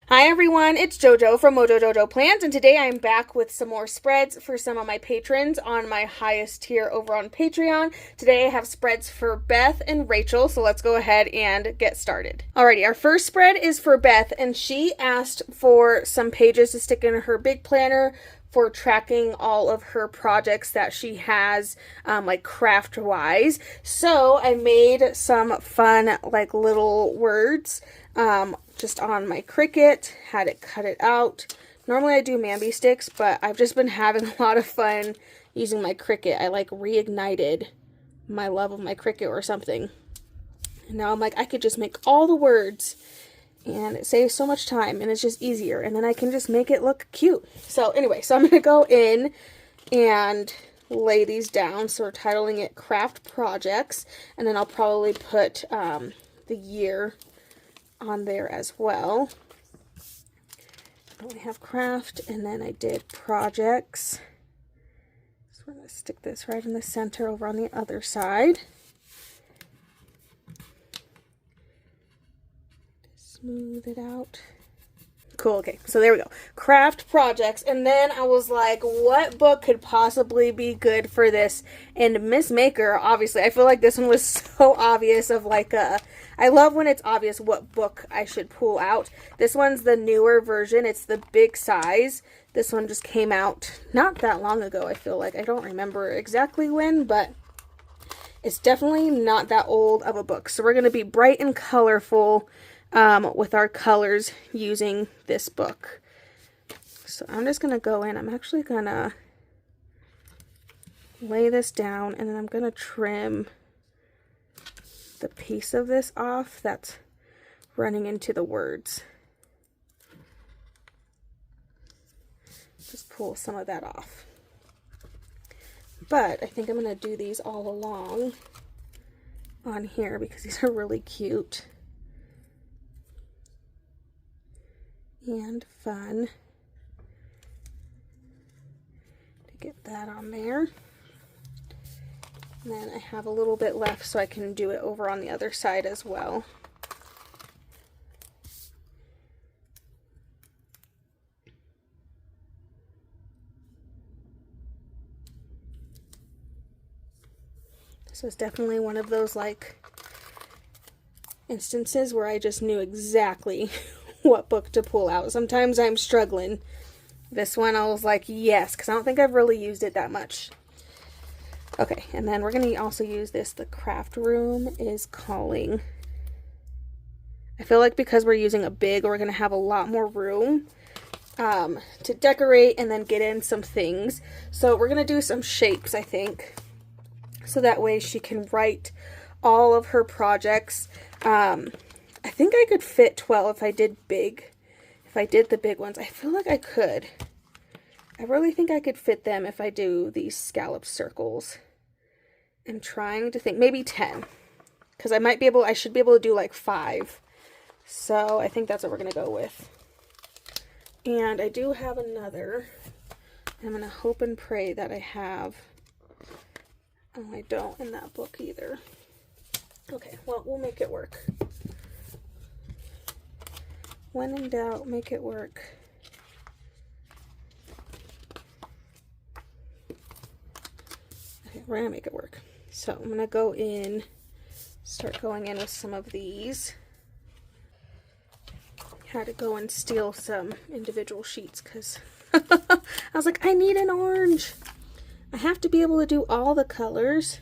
Hi everyone, it's JoJo from Mojo Jojo Plans, and today I'm back with some more spreads for some of my patrons on my highest tier over on Patreon. Today I have spreads for Beth and Rachel, so let's go ahead and get started. Alrighty, our first spread is for Beth, and she asked for some pages to stick in her big planner for tracking all of her projects that she has, like craft wise. So I made some fun like little words just on my Cricut, had it cut it out. Normally I do Mambi sticks, but I've just been having a lot of fun using my Cricut. I like reignited my love of my Cricut or something. And now I'm like, I could just make all the words and it saves so much time and it's just easier, and then I can just make it look cute. So anyway, so I'm going to go in and lay these down. So we're titling it Craft Projects, and then I'll probably put the year on there as well. I have craft, and then I did projects. So we're going to stick this right in the center over on the other side. Smooth it out. Cool, okay, so there we go. Craft projects. And then I was like, what book could possibly be good for this? And Miss Maker, obviously, I feel like this one was so obvious of like I love when it's obvious what book I should pull out. This one's the newer version. It's the big size. This one just came out not that long ago, I feel like. I don't remember exactly when, but it's definitely not that old of a book. So we're going to be bright and colorful with our colors using this book. So I'm just going to go in. I'm actually going to lay this down, and then I'm going to trim the piece of this off that's running into the words. Just pull some of that off. But I think I'm going to do these all along on here because these are really cute and fun to get that on there. And then I have a little bit left, so I can do it over on the other side as well. So it's definitely one of those like instances where I just knew exactly what book to pull out. Sometimes I'm struggling. This one I was like, yes, because I don't think I've really used it that much. Okay, and then we're going to also use this. The craft room is calling. I feel like because we're using a big, we're going to have a lot more room to decorate and then get in some things. So we're going to do some shapes, I think, so that way she can write all of her projects. I think I could fit 12 if I did big. If I did the big ones, I feel like I could. I really think I could fit them if I do these scallop circles. I'm trying to think, maybe 10. Because I should be able to do like 5. So I think that's what we're going to go with. And I do have another. I'm going to hope and pray that I have. Oh, I don't in that book either. Okay, well, we'll make it work. When in doubt, make it work. Okay, we're gonna make it work. So I'm gonna go in, start going in with some of these. Had to go and steal some individual sheets because I was like, I need an orange. I have to be able to do all the colors.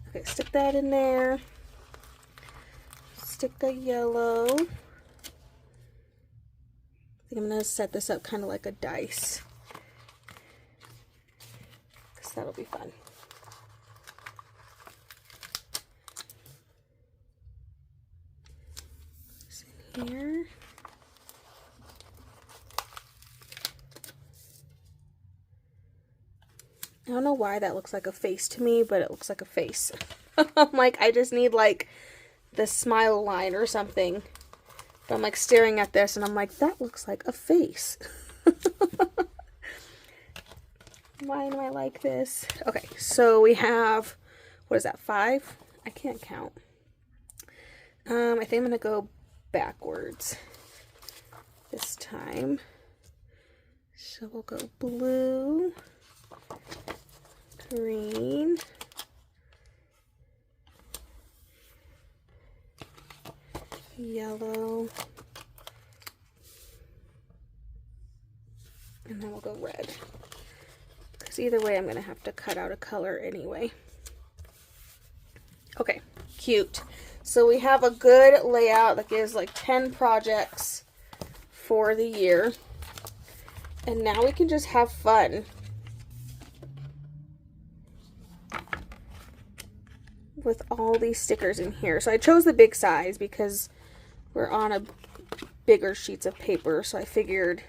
Okay, stick that in there. Stick the yellow. I think I'm going to set this up kind of like a dice, because that'll be fun. It's in here. I don't know why that looks like a face to me, but it looks like a face. I'm like, I just need like the smile line or something. But I'm like staring at this and I'm like, that looks like a face. Why am I like this? Okay, so we have, what is that, 5? I can't count. I think I'm going to go backwards this time. So we'll go blue, green, yellow, and then we'll go red. Because either way, I'm going to have to cut out a color anyway. Okay, cute. So we have a good layout that gives like 10 projects for the year. And now we can just have fun with all these stickers in here. So I chose the big size because we're on a bigger sheets of paper. So I figured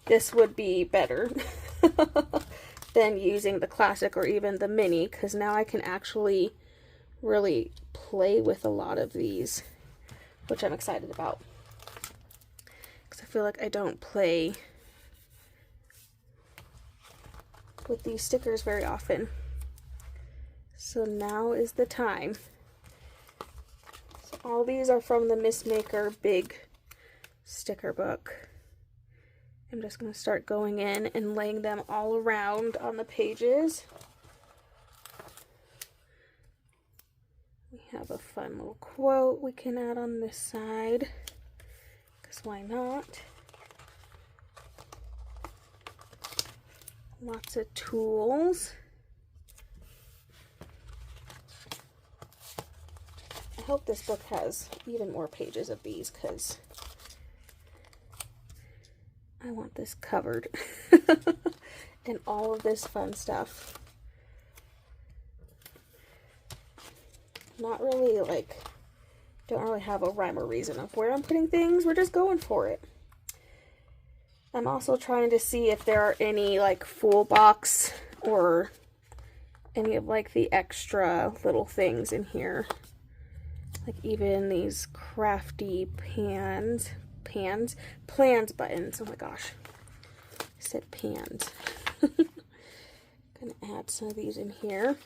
this would be better than using the classic or even the mini, because now I can actually really play with a lot of these, which I'm excited about. Because I feel like I don't play with these stickers very often. So now is the time. So all these are from the Miss Maker big sticker book. I'm just going to start going in and laying them all around on the pages. We have a fun little quote we can add on this side, because why not? Lots of tools. I hope this book has even more pages of these, because I want this covered and all of this fun stuff. Not really like, don't really have a rhyme or reason of where I'm putting things. We're just going for it. I'm also trying to see if there are any like full box or any of like the extra little things in here. Like even these crafty plans buttons. Oh my gosh. I said pans. Gonna add some of these in here.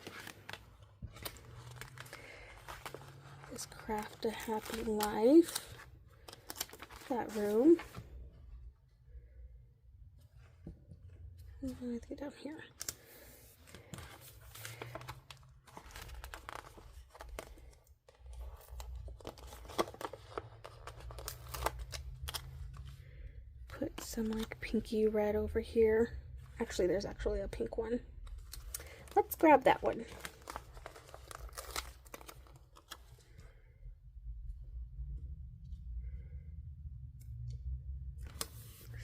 This Craft a Happy Life. That room. Let's get down here. Put some like pinky red over here. Actually, there's actually a pink one. Let's grab that one.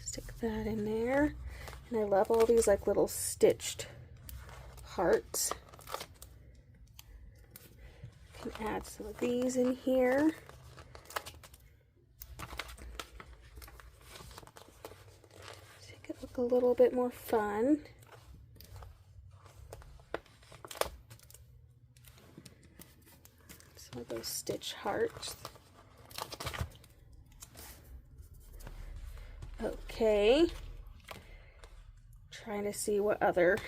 Stick that in there. And I love all these like little stitched hearts. I can add some of these in here. Make it look a little bit more fun. Some of those stitch hearts. Okay. Trying to see what other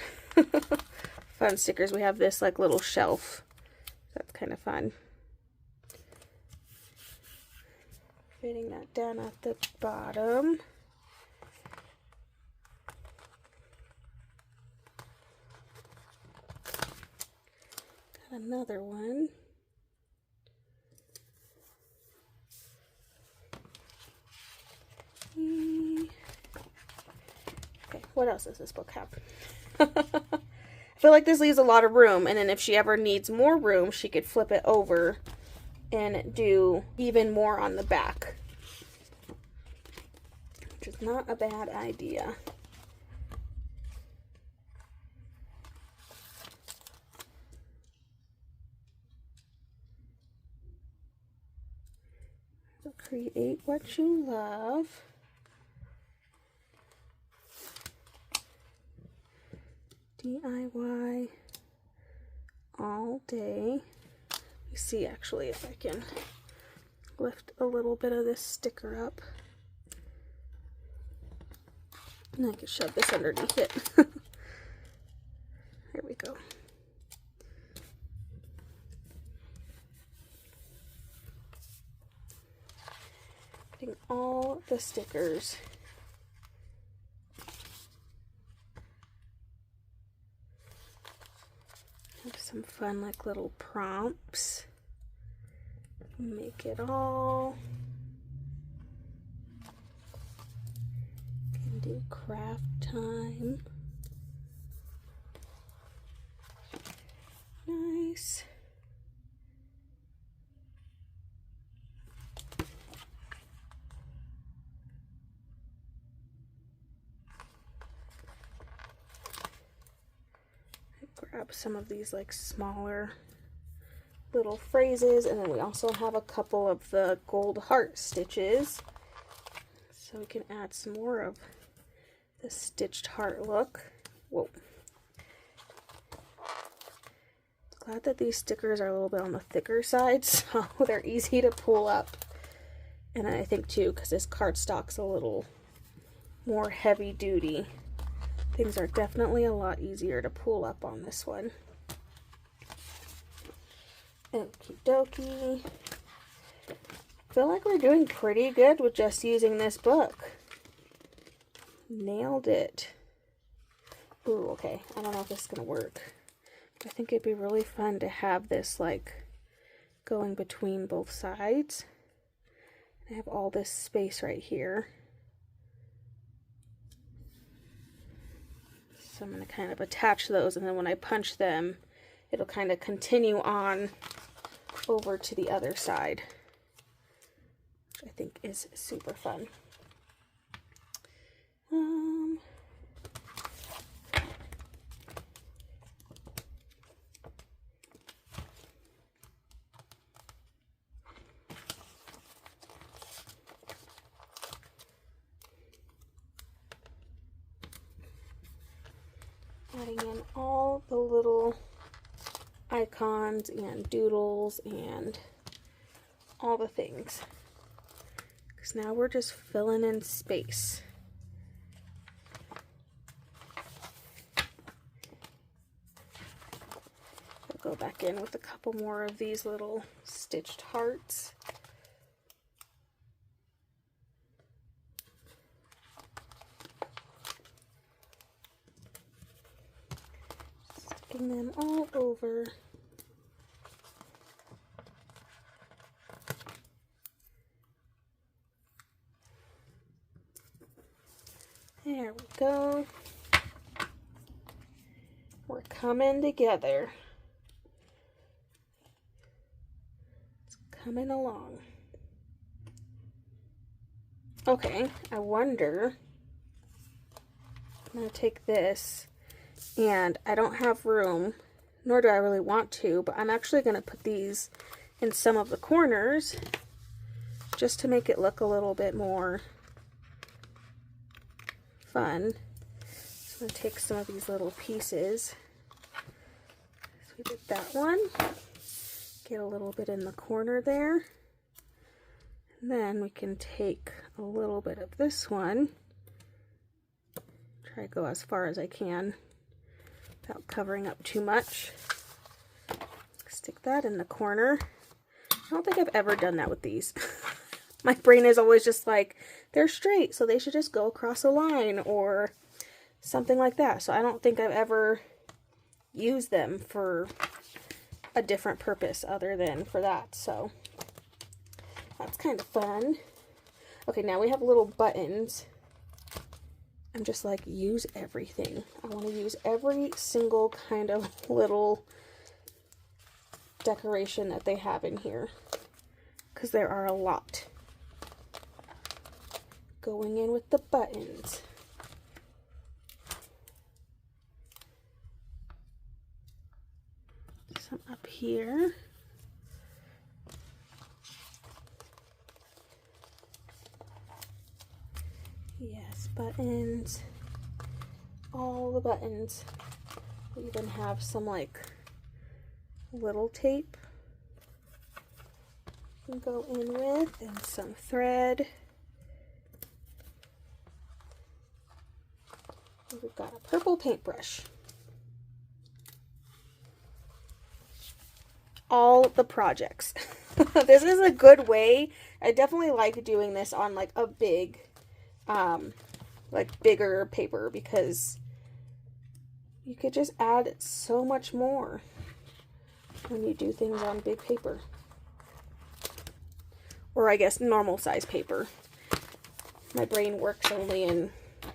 fun stickers we have. This like little shelf, that's kind of fun. Fitting that down at the bottom. Got another one. Okay, what else does this book have? I feel like this leaves a lot of room, and then if she ever needs more room, she could flip it over and do even more on the back, which is not a bad idea. So create what you love. DIY all day. Let me see actually if I can lift a little bit of this sticker up. And I can shove this underneath it. There we go. Getting all the stickers. Have some fun like little prompts. Make it all. Can do craft time. Nice. Grab some of these like smaller little phrases, and then we also have a couple of the gold heart stitches, so we can add some more of the stitched heart look. Whoa. Glad that these stickers are a little bit on the thicker side, so they're easy to pull up. And I think too, because this cardstock's a little more heavy duty, things are definitely a lot easier to pull up on this one. Okie dokie. Feel like we're doing pretty good with just using this book. Nailed it. Ooh, okay. I don't know if this is gonna work. I think it'd be really fun to have this like going between both sides. I have all this space right here. So I'm going to kind of attach those, and then when I punch them, it'll kind of continue on over to the other side, which I think is super fun. Adding in all the little icons and doodles and all the things, because now we're just filling in space. I'll go back in with a couple more of these little stitched hearts. Sticking them all over. There we go. We're coming together. It's coming along. Okay, I wonder, I'm going to take this, and I don't have room, nor do I really want to, but I'm actually going to put these in some of the corners just to make it look a little bit more fun. So I'm going to take some of these little pieces. So we did that one. Get a little bit in the corner there. And then we can take a little bit of this one. Try to go as far as I can without covering up too much. Stick that in the corner. I don't think I've ever done that with these. My brain is always just like, they're straight, so they should just go across a line or something like that. So I don't think I've ever used them for a different purpose other than for that. So that's kind of fun. Okay, now we have little buttons. I'm just like, use everything. I want to use every single kind of little decoration that they have in here, because there are a lot. Going in with the buttons. Some up here. Yes, buttons. All the buttons. We even have some like little tape you can go in with, and some thread. We've got a purple paintbrush. all the projects. This is a good way. I definitely like doing this on like a big, like bigger paper, because you could just add so much more when you do things on big paper. Or I guess normal size paper. My brain works only in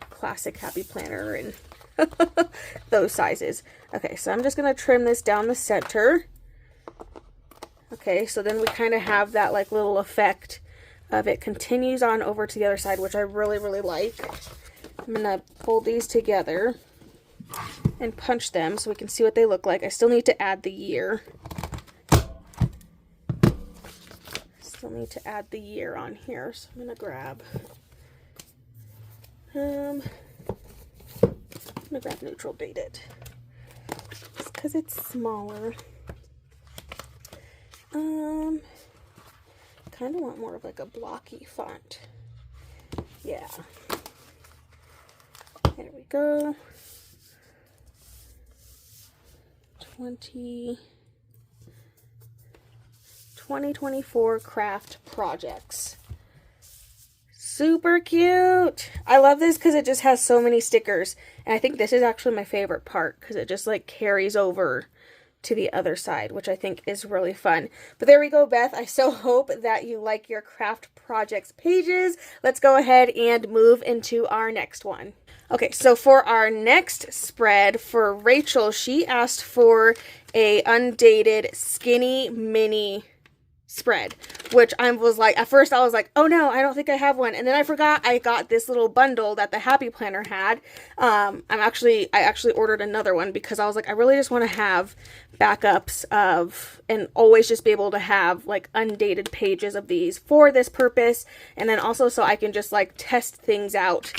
classic Happy Planner and those sizes. Okay, so I'm just going to trim this down the center. Okay, so then we kind of have that like little effect of it continues on over to the other side, which I really, really like. I'm going to fold these together and punch them so we can see what they look like. I still need to add the year. Still need to add the year on here, so I'm going to grab I'm gonna grab neutral dated because it's smaller. Kind of want more of like a blocky font. Yeah. There we go. 2024 craft projects. Super cute. I love this because it just has so many stickers. And I think this is actually my favorite part because it just like carries over to the other side, which I think is really fun. But there we go, Beth. I so hope that you like your craft projects pages. Let's go ahead and move into our next one. Okay, so for our next spread for Rachel, she asked for a undated skinny mini spread, which I was like, at first I was like, oh no, I don't think I have one, and then I forgot I got this little bundle that the Happy Planner had. I actually ordered another one because I was like, I really just want to have backups of, and always just be able to have like undated pages of these for this purpose, and then also so I can just like test things out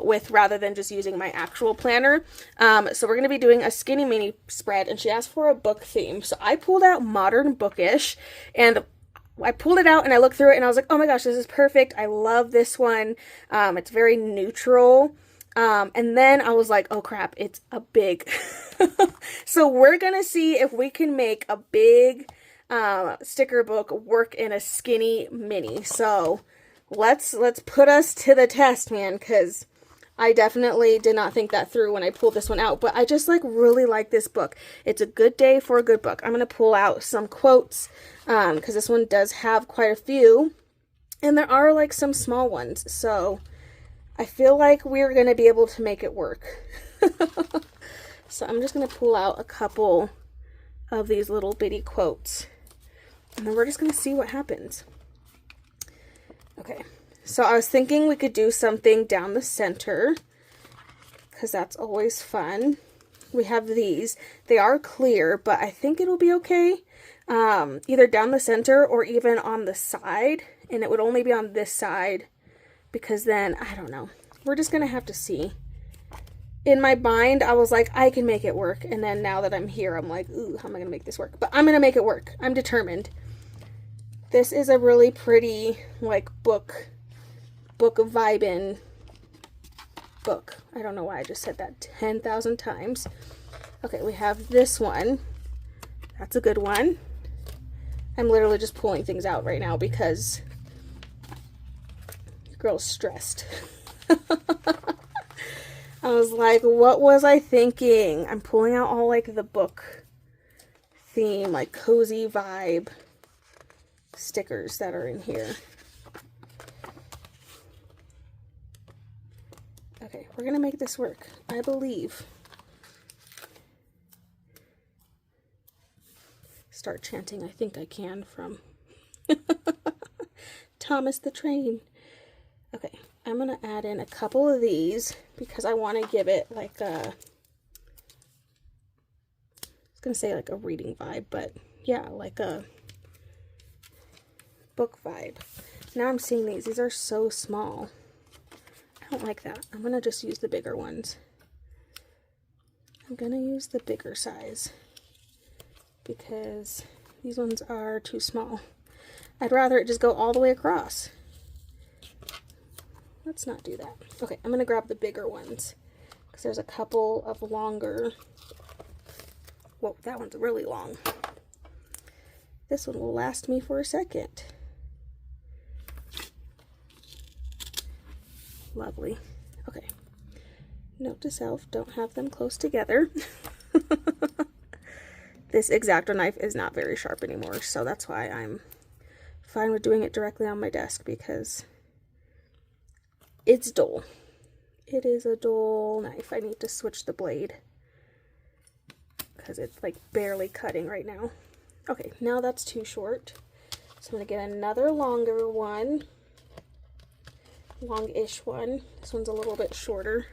with, rather than just using my actual planner. So we're going to be doing a skinny mini spread, and she asked for a book theme, so I pulled out Modern Bookish, and I pulled it out and I looked through it and I was like, oh my gosh, this is perfect. I love this one. It's very neutral. And then I was like, oh crap, it's a big. So we're going to see if we can make a big sticker book work in a skinny mini. So let's put us to the test, man, because I definitely did not think that through when I pulled this one out, but I just like really like this book. It's a good day for a good book. I'm going to pull out some quotes because this one does have quite a few, and there are like some small ones. So I feel like we're going to be able to make it work. So I'm just going to pull out a couple of these little bitty quotes, and then we're just going to see what happens. Okay. So I was thinking we could do something down the center, because that's always fun. We have these. They are clear, but I think it'll be okay. Either down the center or even on the side. And it would only be on this side, because then, I don't know. We're just going to have to see. In my mind, I was like, I can make it work. And then now that I'm here, I'm like, ooh, how am I going to make this work? But I'm going to make it work. I'm determined. This is a really pretty, like, book vibin' book. I don't know why I just said that 10,000 times. Okay, we have this one. That's a good one. I'm literally just pulling things out right now because the girl's stressed. I was like, what was I thinking? I'm pulling out all like the book theme, like cozy vibe stickers that are in here. Okay, we're going to make this work. I believe. Start chanting, I think I can, from Thomas the Train. Okay, I'm going to add in a couple of these because I want to give it like a, I was going to say like a reading vibe, but yeah, like a book vibe. Now I'm seeing these. These are so small. I don't like that. I'm going to just use the bigger ones. I'm going to use the bigger size because these ones are too small. I'd rather it just go all the way across. Let's not do that. Okay, I'm going to grab the bigger ones because there's a couple of longer. Whoa, that one's really long. This one will last me for a second. Lovely. Okay. Note to self, don't have them close together. This X-Acto knife is not very sharp anymore, so that's why I'm fine with doing it directly on my desk, because it's dull. It is a dull knife. I need to switch the blade because it's like barely cutting right now. Okay, now that's too short. So I'm going to get another longer one. Long-ish one. This one's a little bit shorter.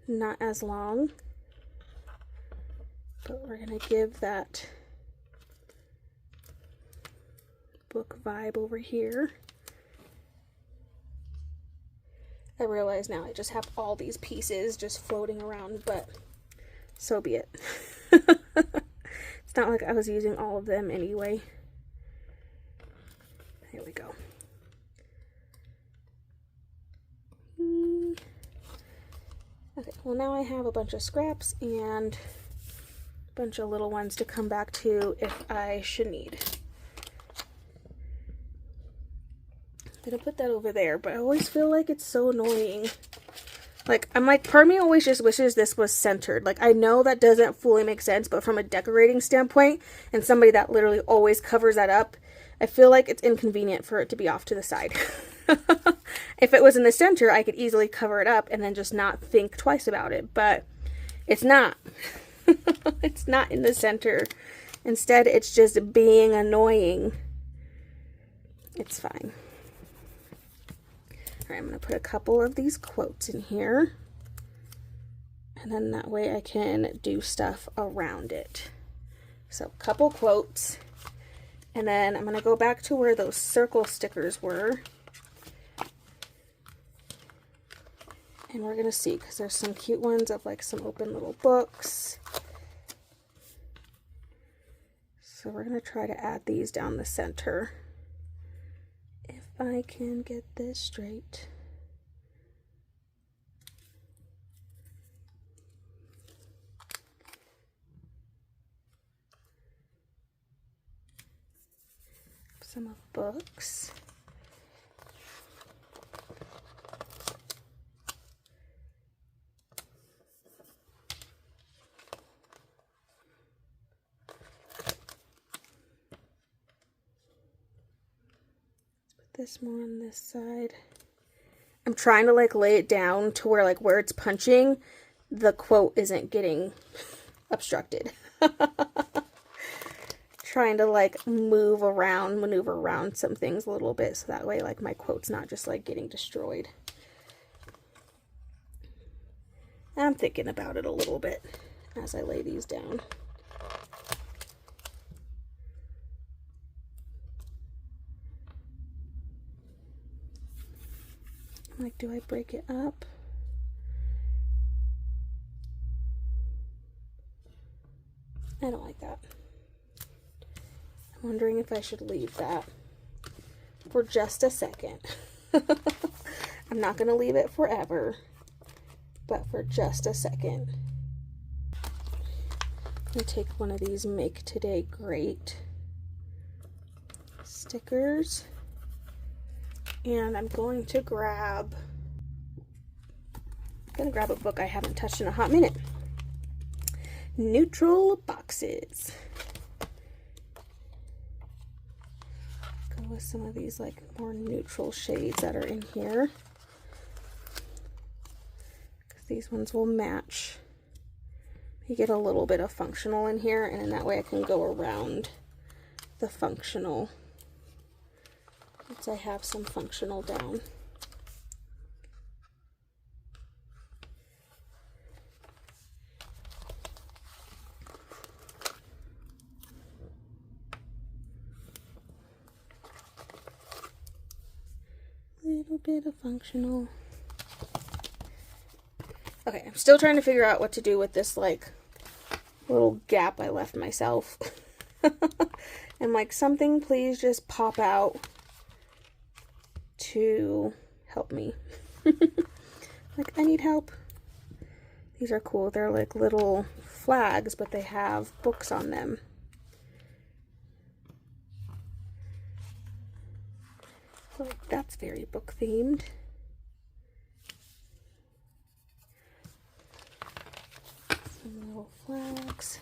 Not as long. But we're going to give that book vibe over here. I realize now I just have all these pieces just floating around, but so be it. It's not like I was using all of them anyway. There we go. Okay, well now I have a bunch of scraps and a bunch of little ones to come back to if I should need. I'm gonna put that over there, but I always feel like it's so annoying. Like, I'm like, part of me always just wishes this was centered. Like, I know that doesn't fully make sense, but from a decorating standpoint, and somebody that literally always covers that up, I feel like it's inconvenient for it to be off to the side. If it was in the center, I could easily cover it up and then just not think twice about it, but it's not. It's not in the center. Instead, it's just being annoying. It's fine. Alright, I'm going to put a couple of these quotes in here. And then that way I can do stuff around it. So, a couple quotes. And then I'm going to go back to where those circle stickers were. And we're going to see, because there's some cute ones of like some open little books. So we're going to try to add these down the center. If I can get this straight. Some of books. This more on this side. I'm trying to like lay it down to where like where it's punching, the quote isn't getting obstructed. Trying to like maneuver around some things a little bit so that way like my quote's not just like getting destroyed. I'm thinking about it a little bit as I lay these down. Like, do I break it up? I don't like that. I'm wondering if I should leave that for just a second. I'm not going to leave it forever, but for just a second. I'm going to take one of these Make Today Great stickers. And I'm going to grab a book I haven't touched in a hot minute. Neutral Boxes. Go with some of these like more neutral shades that are in here. Because these ones will match. You get a little bit of functional in here, and in that way I can go around the functional. Once I have some functional down. Little bit of functional. Okay, I'm still trying to figure out what to do with this like little gap I left myself. And like, something please just pop out to help me. Like, I need help. These are cool. They're like little flags, but they have books on them. So that's very book themed. Some little flags.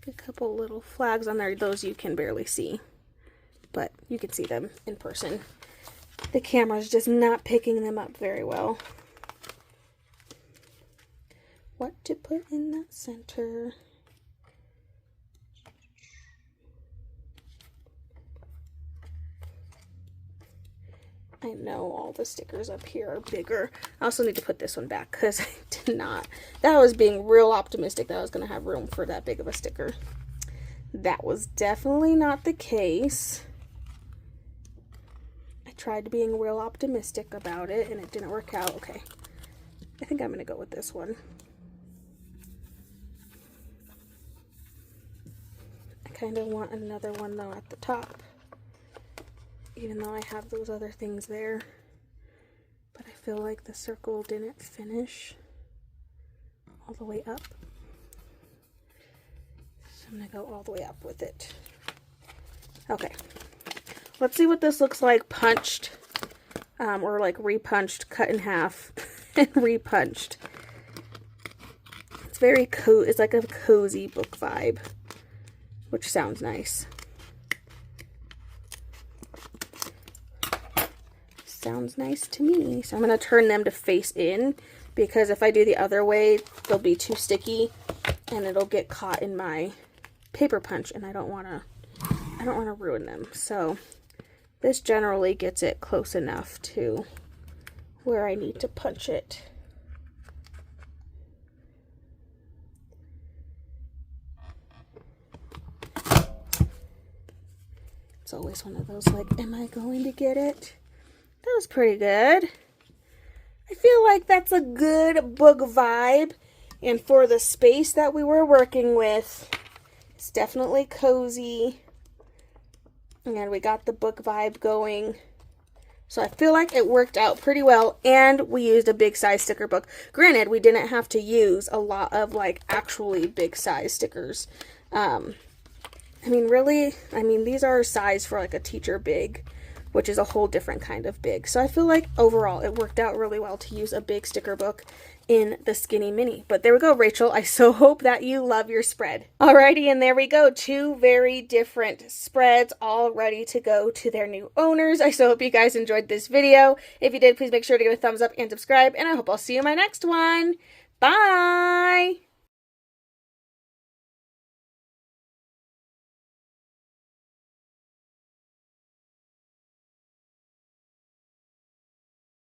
A couple little flags on there. Those you can barely see, but you can see them in person. The camera's just not picking them up very well. What to put in that center? I know all the stickers up here are bigger. I also need to put this one back because I did not. That was being real optimistic that I was going to have room for that big of a sticker. That was definitely not the case. I tried being real optimistic about it and it didn't work out. Okay, I think I'm going to go with this one. I kind of want another one though at the top, even though I have those other things there. But I feel like the circle didn't finish all the way up. So I'm going to go all the way up with it. Okay. Let's see what this looks like punched, or like repunched, cut in half, and repunched. It's very cozy. It's like a cozy book vibe, which sounds nice. Sounds nice to me. So I'm going to turn them to face in, because if I do the other way, they'll be too sticky and it'll get caught in my paper punch, and I don't want to ruin them. So this generally gets it close enough to where I need to punch it. It's always one of those like, am I going to get it? That was pretty good. I feel like that's a good book vibe. And for the space that we were working with, it's definitely cozy. And we got the book vibe going. So I feel like it worked out pretty well. And we used a big size sticker book. Granted, we didn't have to use a lot of like actually big size stickers. I mean, really, these are size for like a teacher big, which is a whole different kind of big. So I feel like overall it worked out really well to use a big sticker book in the Skinny Mini. But there we go, Rachel. I so hope that you love your spread. Alrighty, and there we go. 2 very different spreads all ready to go to their new owners. I so hope you guys enjoyed this video. If you did, please make sure to give a thumbs up and subscribe, and I hope I'll see you in my next one. Bye!